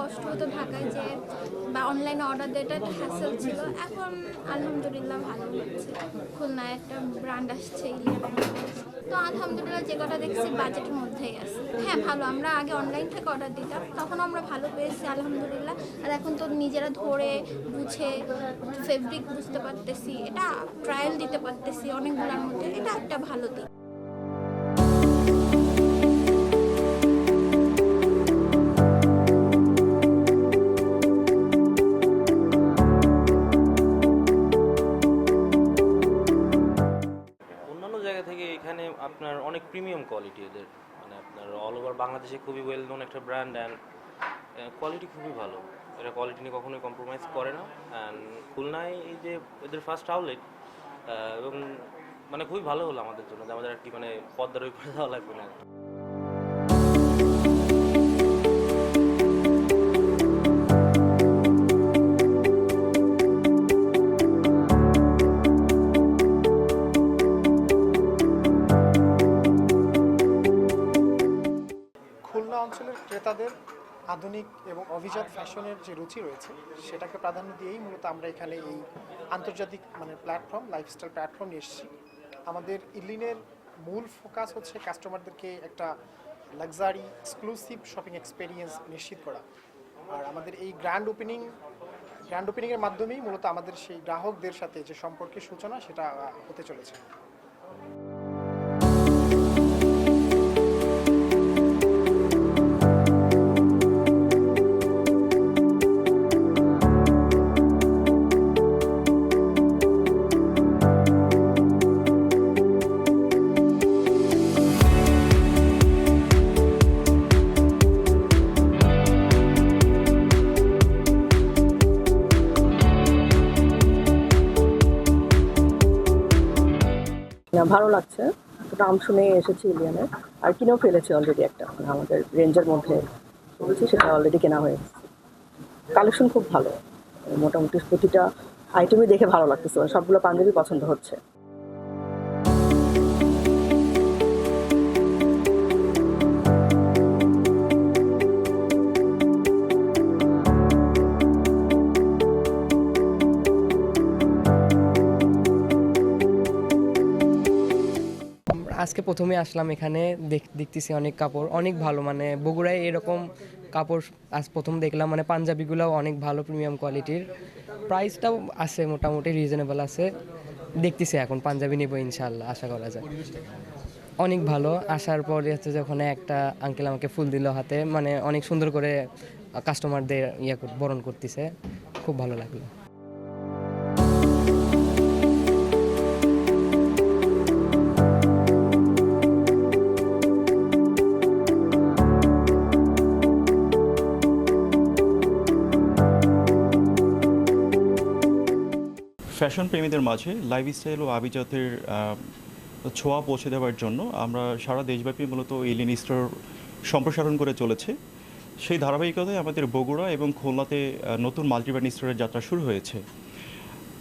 কষ্ট হতো ঢাকায় যে বা অনলাইনে অর্ডার দেওয়াটা একটা হ্যাসেল ছিল। এখন আলহামদুলিল্লাহ ভালো হচ্ছে। খুলনায় একটা ব্র্যান্ড আসছে ইলিয়ান। তো আলহামদুলিল্লাহ যে কটা দেখছি বাজেটের মধ্যেই আছে। হ্যাঁ ভালো, আমরা আগে অনলাইন থেকে অর্ডার দিতাম, তখন আমরা ভালো পেয়েছি আলহামদুলিল্লাহ। আর এখন তো নিজেরা ধরে বুঝে ফেব্রিক বুঝতে পারতেছি, এটা ট্রায়াল দিতে পারতেছি অনেকগুলোর মধ্যে, এটা একটা ভালো দিক। অন্যান্য জায়গা থেকে এখানে আপনার অনেক প্রিমিয়াম কোয়ালিটি এদের, মানে আপনার অল ওভার বাংলাদেশে খুবই ওয়েল নোন একটা ব্র্যান্ড অ্যান্ড কোয়ালিটি খুবই ভালো। এরা কোয়ালিটি নিয়ে কখনোই কম্প্রোমাইজ করে না। অ্যান্ড খুলনায় এই যে এদের ফার্স্ট আউটলেট, এবং মানে খুবই ভালো হলো আমাদের জন্য যে আমাদের আর কি মানে পদ্মার ওই করে দেওয়া লাগবে না। খুলনা অঞ্চলের ক্রেতাদের আধুনিক এবং অভিজাত ফ্যাশনের যে রুচি রয়েছে সেটাকে প্রাধান্য দিয়েই মূলত আমরা এখানে এই আন্তর্জাতিক প্ল্যাটফর্ম লাইফস্টাইল প্ল্যাটফর্ম নিয়ে এসেছি। আমাদের ইলিনের মূল ফোকাস হচ্ছে কাস্টমারদেরকে একটা লাক্সারি এক্সক্লুসিভ শপিং এক্সপিরিয়েন্স নিশ্চিত করা। আর আমাদের এই গ্র্যান্ড ওপেনিংয়ের মাধ্যমেই মূলত আমাদের সেই গ্রাহকদের সাথে যে সম্পর্কের সূচনা সেটা হতে চলেছে। ভালো লাগছে, নাম শুনে এসেছি ইলিয়ানের, আর কিনেও ফেলেছি অলরেডি একটা, মানে আমাদের রেঞ্জের মধ্যে বলছি সেটা অলরেডি কেনা হয়ে গেছে। কালেকশন খুব ভালো, মোটামুটি প্রতিটা আইটেমই দেখে ভালো লাগতেছে, সবগুলো পাঞ্জাবি পছন্দ হচ্ছে। আজকে প্রথমে আসলাম এখানে, দেখতেছি অনেক কাপড় অনেক ভালো, মানে বগুড়ায় এরকম কাপড় আজ প্রথম দেখলাম। মানে পাঞ্জাবিগুলোও অনেক ভালো প্রিমিয়াম কোয়ালিটির, প্রাইসটাও আছে মোটামুটি রিজনেবল আছে। দেখতেছি এখন পাঞ্জাবি নেবো ইনশাল্লাহ, আশা করা যায়। অনেক ভালো, আসার পরে হচ্ছে যে ওখানে একটা আঙ্কেল আমাকে ফুল দিল হাতে, মানে অনেক সুন্দর করে কাস্টমারদের বরণ করতেছে, খুব ভালো লাগলো। ফ্যাশন প্রেমীদের মাঝে লাইফস্টাইল ও আভিজাতের ছোঁয়া পৌঁছে দেওয়ার জন্য আমরা সারা দেশব্যাপী মূলত ইলিয়ান স্টোর সম্প্রসারণ করে চলেছে। সেই ধারাবাহিকতায় আমাদের বগুড়া এবং খুলনাতে নতুন মাল্টিব্র্যান্ড স্টোরের যাত্রা শুরু হয়েছে।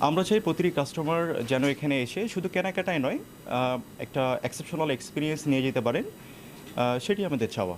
আমরা চাই প্রতিটি কাস্টমার যেন এখানে এসে শুধু কেনাকাটায় নয়, একটা এক্সেপশনাল এক্সপিরিয়েন্স নিয়ে যেতে পারেন, সেটি আমাদের চাওয়া।